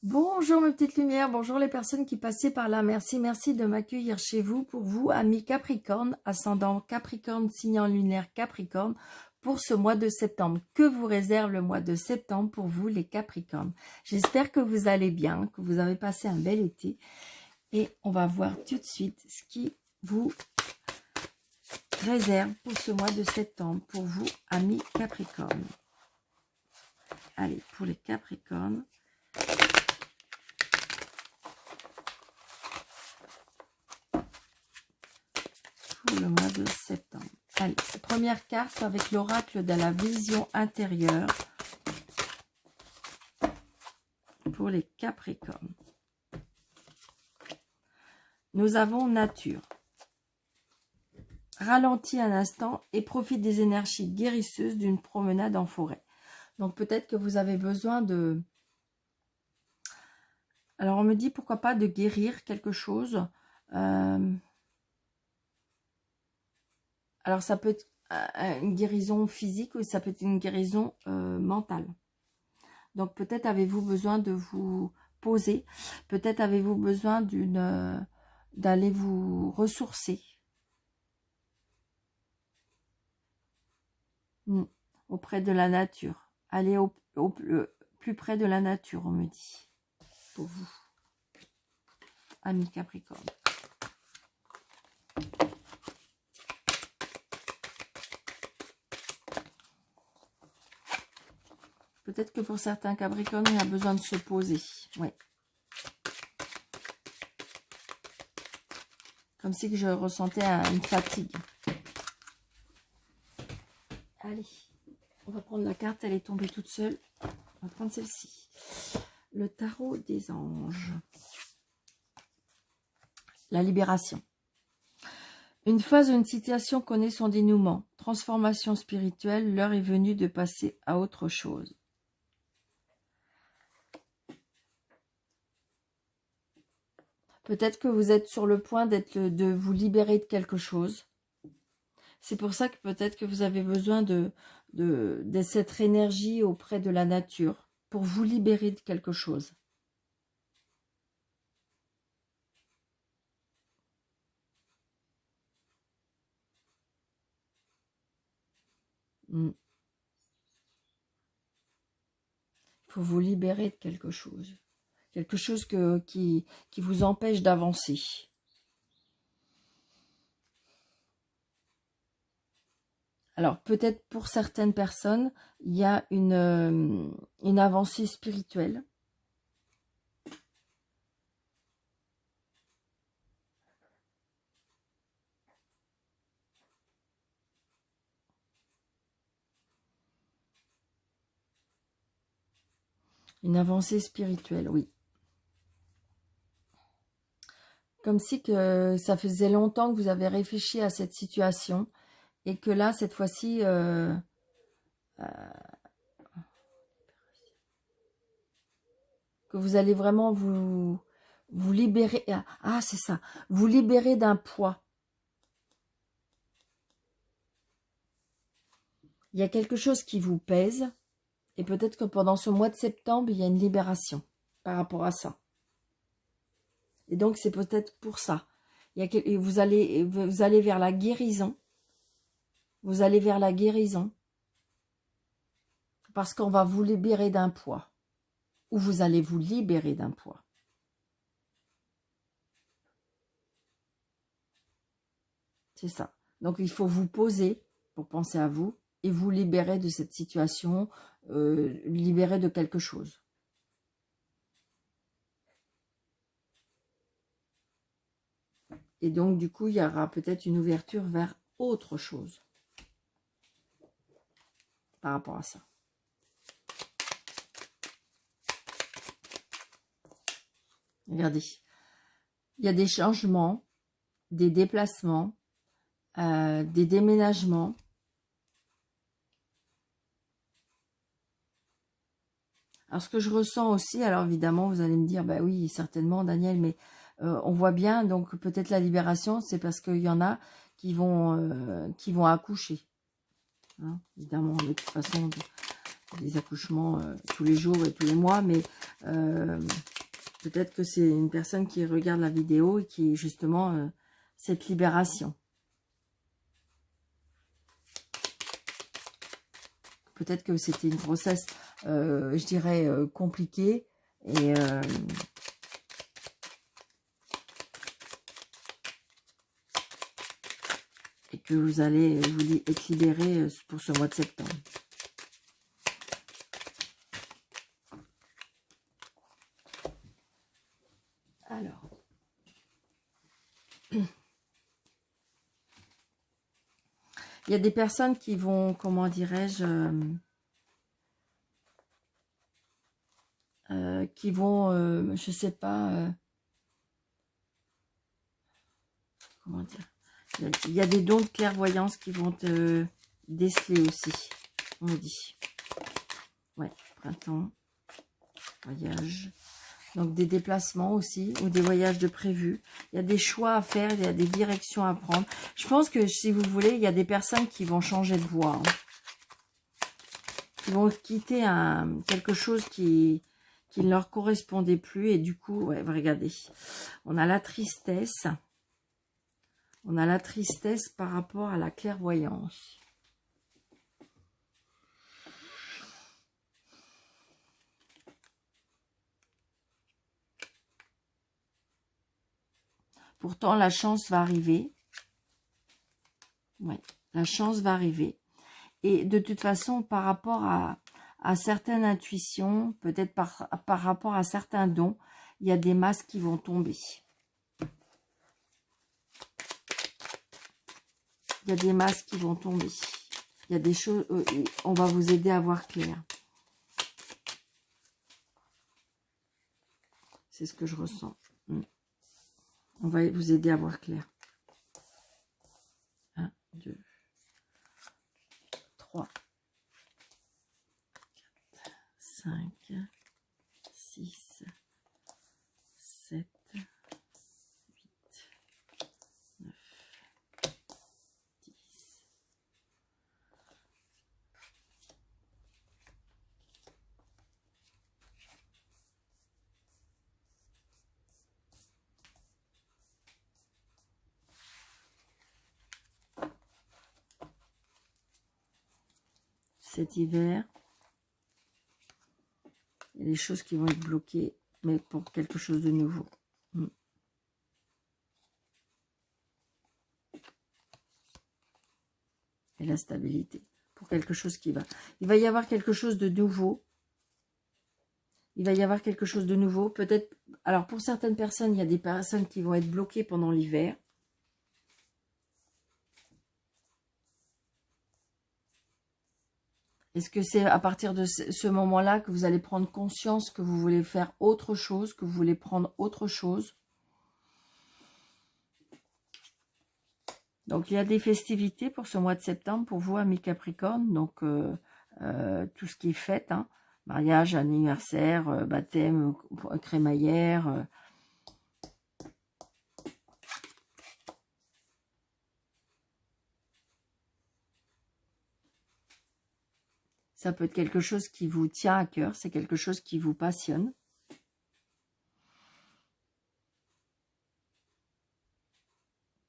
Bonjour mes petites lumières, bonjour les personnes qui passaient par là. Merci, merci de m'accueillir chez vous. Pour vous, amis Capricorne, ascendant Capricorne, signe lunaire Capricorne, pour ce mois de septembre. Que vous réserve le mois de septembre pour vous les Capricornes? J'espère que vous allez bien, que vous avez passé un bel été. Et on va voir tout de suite ce qui vous réserve pour ce mois de septembre, pour vous, amis Capricorne. Allez, pour les Capricornes. Le mois de septembre. Allez, première carte avec l'oracle de la vision intérieure pour les Capricornes. Nous avons nature. Ralentis un instant et profite des énergies guérisseuses d'une promenade en forêt. Donc peut-être que vous avez besoin de... Alors on me dit pourquoi pas de guérir quelque chose. Alors, ça peut être une guérison physique ou ça peut être une guérison mentale. Donc, peut-être avez-vous besoin de vous poser. Peut-être avez-vous besoin d'aller vous ressourcer. Auprès de la nature. Allez au plus près de la nature, on me dit. Pour vous, amis Capricorne. Peut-être que pour certains Capricornes, il a besoin de se poser. Oui. Comme si je ressentais une fatigue. Allez, on va prendre la carte. Elle est tombée toute seule. On va prendre celle-ci. Le tarot des anges. La libération. Une phase ou une situation connaît son dénouement. Transformation spirituelle. L'heure est venue de passer à autre chose. Peut-être que vous êtes sur le point de vous libérer de quelque chose. C'est pour ça que peut-être que vous avez besoin de cette énergie auprès de la nature pour vous libérer de quelque chose. Il faut vous libérer de quelque chose. Quelque chose qui vous empêche d'avancer. Alors, peut-être pour certaines personnes, il y a une avancée spirituelle. Une avancée spirituelle, oui. Comme si que ça faisait longtemps que vous avez réfléchi à cette situation et que là, cette fois-ci, que vous allez vraiment vous libérer. Ah, c'est ça. Vous libérer d'un poids. Il y a quelque chose qui vous pèse et peut-être que pendant ce mois de septembre, il y a une libération par rapport à ça. Et donc, c'est peut-être pour ça. Vous allez vers la guérison. Vous allez vers la guérison. Parce qu'on va vous libérer d'un poids. Ou vous allez vous libérer d'un poids. C'est ça. Donc, il faut vous poser pour penser à vous et vous libérer de cette situation, libérer de quelque chose. Et donc, du coup, il y aura peut-être une ouverture vers autre chose par rapport à ça. Regardez, il y a des changements, des déplacements, des déménagements. Alors, ce que je ressens aussi, alors évidemment, vous allez me dire, bah oui, certainement, Daniel, mais on voit bien, donc peut-être la libération, c'est parce qu'il y en a qui vont accoucher. Hein, évidemment, de toute façon, des accouchements tous les jours et tous les mois, mais Peut-être que c'est une personne qui regarde la vidéo et qui, justement, cette libération. Peut-être que c'était une grossesse, je dirais, compliquée. Et que vous allez être libéré pour ce mois de septembre. Alors. Il y a des personnes qui vont, comment dirais-je, qui vont, je sais pas, comment dire, il y a des dons de clairvoyance qui vont te déceler aussi, on me dit. Ouais, printemps, voyage. Donc des déplacements aussi, ou des voyages de prévus. Il y a des choix à faire, il y a des directions à prendre. Je pense que si vous voulez, il y a des personnes qui vont changer de voie. Hein. Qui vont quitter quelque chose qui ne leur correspondait plus. Et du coup, ouais, regardez, on a la tristesse. On a la tristesse par rapport à la clairvoyance. Pourtant, la chance va arriver. Ouais, la chance va arriver. Et de toute façon, par rapport à certaines intuitions, peut-être par rapport à certains dons, il y a des masques qui vont tomber. Il y a des masques qui vont tomber. Il y a des choses, on va vous aider à voir clair. C'est ce que je ressens. On va vous aider à voir clair. 1, 2, 3, 4, 5, 6, 7, 8, 9, 10. Cet hiver, il y a des choses qui vont être bloquées, mais pour quelque chose de nouveau. Et la stabilité, pour quelque chose qui va. Il va y avoir quelque chose de nouveau. Il va y avoir quelque chose de nouveau. Peut-être, alors pour certaines personnes, il y a des personnes qui vont être bloquées pendant l'hiver. Est-ce que c'est à partir de ce moment-là que vous allez prendre conscience que vous voulez faire autre chose, que vous voulez prendre autre chose? Donc, il y a des festivités pour ce mois de septembre, pour vous, amis Capricorne. Donc, tout ce qui est fête, hein, mariage, anniversaire, baptême, crémaillère. Ça peut être quelque chose qui vous tient à cœur, c'est quelque chose qui vous passionne.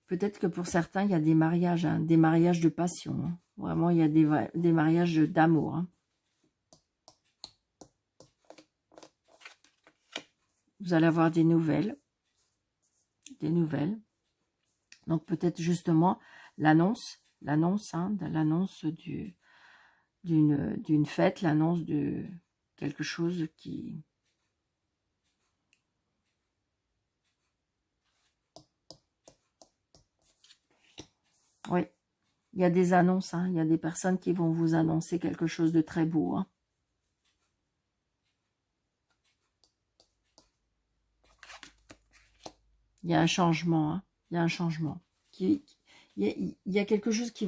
Peut-être que pour certains, il y a des mariages, hein, des mariages de passion. Hein. Vraiment, il y a des mariages d'amour. Hein. Vous allez avoir des nouvelles. Des nouvelles. Donc, peut-être justement l'annonce d'une fête, l'annonce de quelque chose qui... Oui, il y a des annonces, hein, il y a des personnes qui vont vous annoncer quelque chose de très beau. Hein. Il y a un changement, hein, il y a un changement. Il y a quelque chose il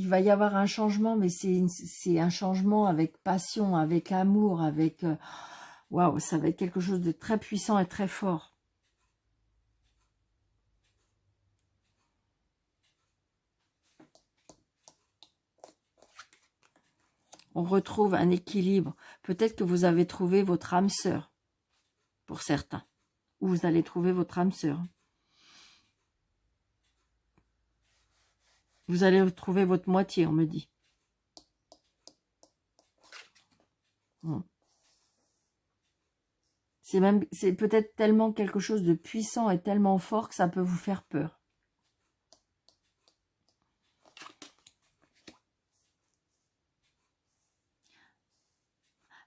va y avoir un changement, mais c'est un changement avec passion, avec amour, avec... Waouh, ça va être quelque chose de très puissant et très fort. On retrouve un équilibre. Peut-être que vous avez trouvé votre âme sœur. pour certains. Ou vous allez trouver votre âme sœur. Vous allez trouver votre moitié, on me dit. C'est peut-être tellement quelque chose de puissant et tellement fort que ça peut vous faire peur.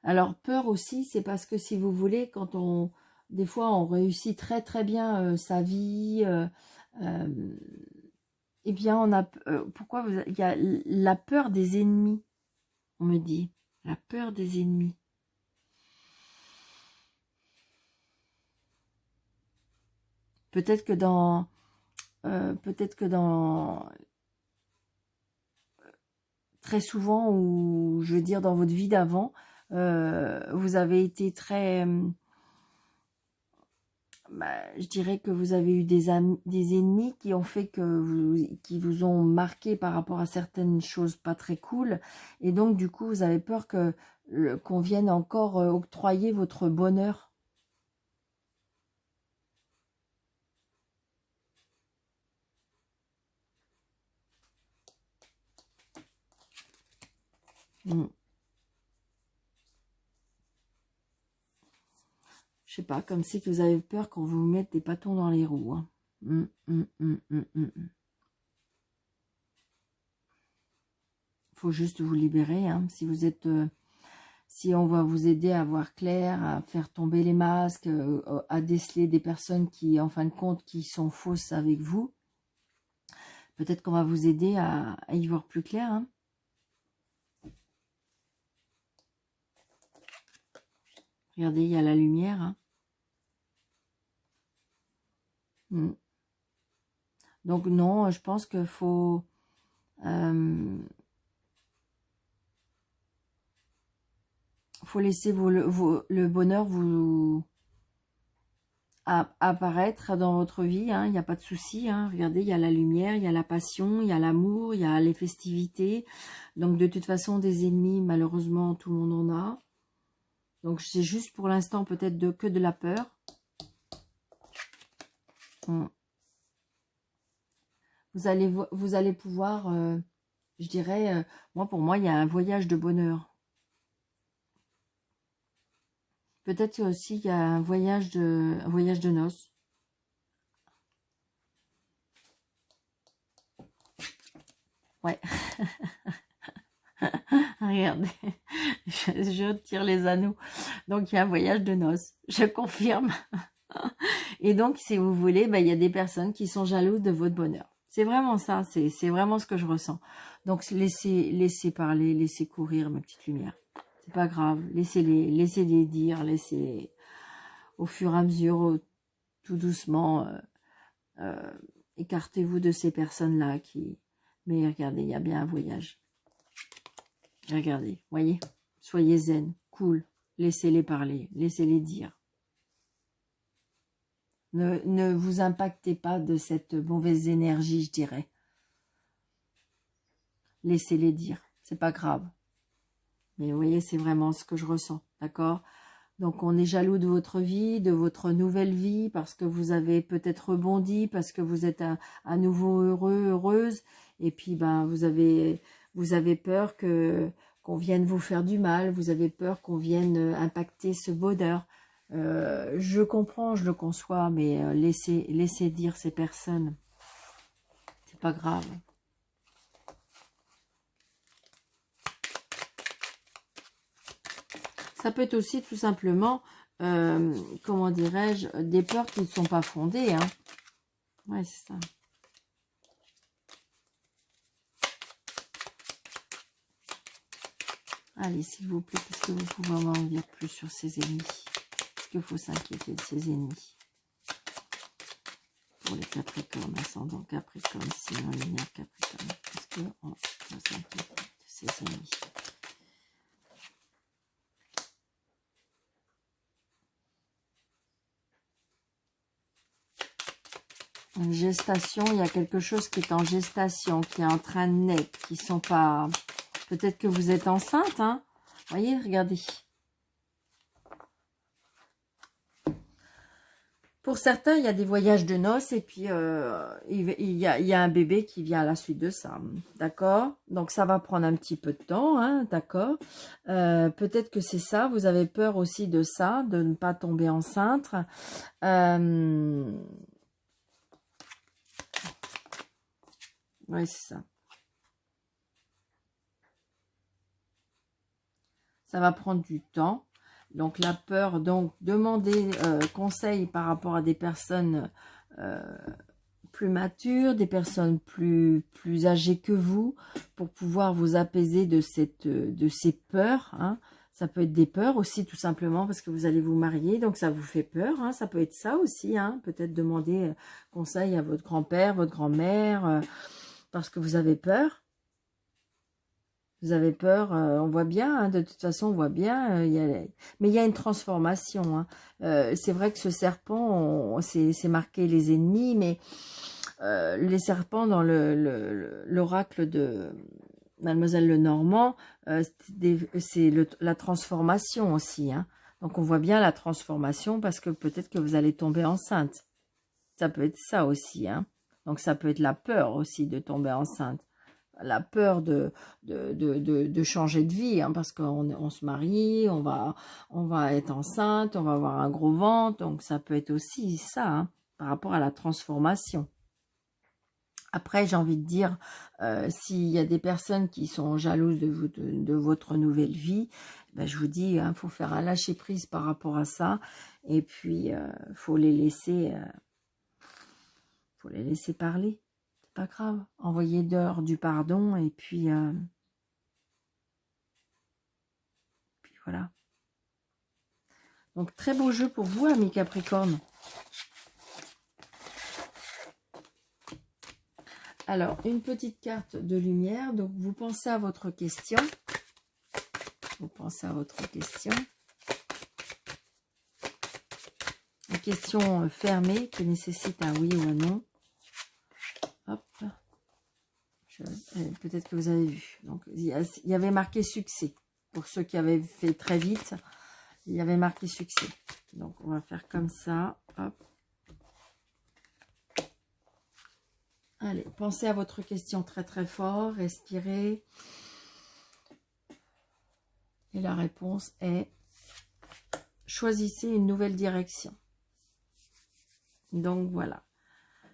Alors, peur aussi, c'est parce que si vous voulez, des fois, on réussit très très bien sa vie, eh bien, pourquoi il y a la peur des ennemis, on me dit, la peur des ennemis. Peut-être que très souvent, ou je veux dire dans votre vie d'avant, vous avez été très, je dirais que vous avez eu des ennemis qui ont fait qui vous ont marqué par rapport à certaines choses pas très cool, et donc du coup vous avez peur qu'on vienne encore octroyer votre bonheur. Je sais pas, comme si que vous avez peur qu'on vous mette des bâtons dans les roues. Hein. Faut juste vous libérer. Hein. Si on va vous aider à voir clair, à faire tomber les masques, à déceler des personnes qui, en fin de compte, qui sont fausses avec vous, peut-être qu'on va vous aider à y voir plus clair. Hein. Regardez, il y a la lumière. Hein. Donc non, je pense qu'il faut laisser le bonheur apparaître dans votre vie. Hein, il n'y a pas de souci. Hein. Regardez, il y a la lumière, il y a la passion, il y a l'amour, il y a les festivités. Donc de toute façon, des ennemis, malheureusement, tout le monde en a. Donc c'est juste pour l'instant peut-être que de la peur. Vous allez pouvoir, je dirais, pour moi, il y a un voyage de bonheur. Peut-être aussi il y a un voyage de noces. Ouais. Regardez, je tire les anneaux. Donc, il y a un voyage de noces. Je confirme. Et donc, si vous voulez, il y a des personnes qui sont jalouses de votre bonheur. C'est vraiment ça. C'est vraiment ce que je ressens. Donc, laissez parler, laissez courir mes petites lumières. C'est pas grave. Laissez-les dire. Laissez au fur et à mesure, tout doucement, écartez-vous de ces personnes-là qui... Mais regardez, il y a bien un voyage. Regardez, voyez, soyez zen, cool, laissez-les parler, laissez-les dire. Ne vous impactez pas de cette mauvaise énergie, je dirais. Laissez-les dire, c'est pas grave. Mais vous voyez, c'est vraiment ce que je ressens, d'accord? Donc, on est jaloux de votre vie, de votre nouvelle vie, parce que vous avez peut-être rebondi, parce que vous êtes à nouveau heureux, heureuse, et puis, vous avez peur qu'on vienne vous faire du mal, vous avez peur qu'on vienne impacter ce bonheur. Je comprends, je le conçois, mais laissez dire ces personnes. C'est pas grave. Ça peut être aussi tout simplement, comment dirais-je, des peurs qui ne sont pas fondées. Hein. Ouais, c'est ça. Allez, s'il vous plaît, qu'est-ce que vous pouvez m'en dire plus sur ces ennemis? Est-ce qu'il faut s'inquiéter de ces ennemis? Pour les Capricornes, ascendant Capricorne, sinon lunaire Capricorne. Est-ce qu'on va s'inquiéter de ces ennemis? Une gestation, il y a quelque chose qui est en gestation, qui est en train de naître, qui sont pas... Peut-être que vous êtes enceinte, hein. Voyez, regardez. Pour certains, il y a des voyages de noces et puis il y a un bébé qui vient à la suite de ça. D'accord? Donc, ça va prendre un petit peu de temps, hein, d'accord? Peut-être que c'est ça. Vous avez peur aussi de ça, de ne pas tomber enceinte. Oui, c'est ça. Ça va prendre du temps. Donc, la peur, donc, demandez conseil par rapport à des personnes plus matures, des personnes plus âgées que vous, pour pouvoir vous apaiser de ces peurs. Hein. Ça peut être des peurs aussi, tout simplement, parce que vous allez vous marier, donc ça vous fait peur. Hein. Ça peut être ça aussi. Hein. Peut-être demander conseil à votre grand-père, votre grand-mère, parce que vous avez peur. Vous avez peur, on voit bien, hein, de toute façon, on voit bien, mais il y a une transformation. Hein. C'est vrai que ce serpent, c'est marqué les ennemis, mais les serpents dans l'oracle de Mademoiselle Lenormand, c'est la transformation aussi. Hein. Donc on voit bien la transformation parce que peut-être que vous allez tomber enceinte. Ça peut être ça aussi. Hein. Donc ça peut être la peur aussi de tomber enceinte. La peur de changer de vie, hein, parce qu'on se marie, on va être enceinte, on va avoir un gros ventre, donc ça peut être aussi ça, hein, par rapport à la transformation. Après, j'ai envie de dire, s'il y a des personnes qui sont jalouses de votre nouvelle vie, ben, je vous dis, hein, faut faire un lâcher-prise par rapport à ça, et puis faut les laisser parler. Pas grave, envoyez dehors du pardon et puis voilà. Donc très beau jeu pour vous, amis Capricorne. Alors, une petite carte de lumière. Donc vous pensez à votre question. Vous pensez à votre question. Une question fermée qui nécessite un oui ou un non. Hop. Peut-être que vous avez vu. Donc, il y avait marqué succès. Pour ceux qui avaient fait très vite, il y avait marqué succès. Donc, on va faire comme ça. Hop. Allez, pensez à votre question très très fort. Respirez. Et la réponse est choisissez une nouvelle direction. Donc, voilà.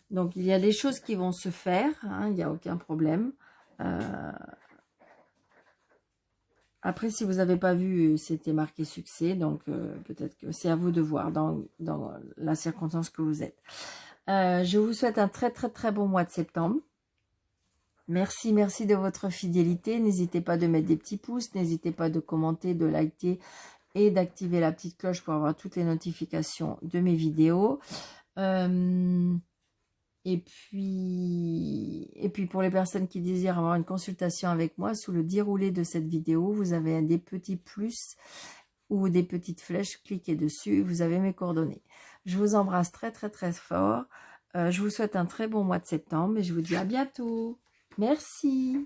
Donc, il y a des choses qui vont se faire, hein, il n'y a aucun problème. Après, si vous n'avez pas vu, c'était marqué succès, donc peut-être que c'est à vous de voir dans la circonstance que vous êtes. Je vous souhaite un très très très bon mois de septembre. Merci de votre fidélité. N'hésitez pas de mettre des petits pouces, n'hésitez pas de commenter, de liker et d'activer la petite cloche pour avoir toutes les notifications de mes vidéos. Et puis pour les personnes qui désirent avoir une consultation avec moi, sous le déroulé de cette vidéo, vous avez des petits plus ou des petites flèches, cliquez dessus, vous avez mes coordonnées. Je vous embrasse très très très fort. Je vous souhaite un très bon mois de septembre et je vous dis à bientôt. Merci.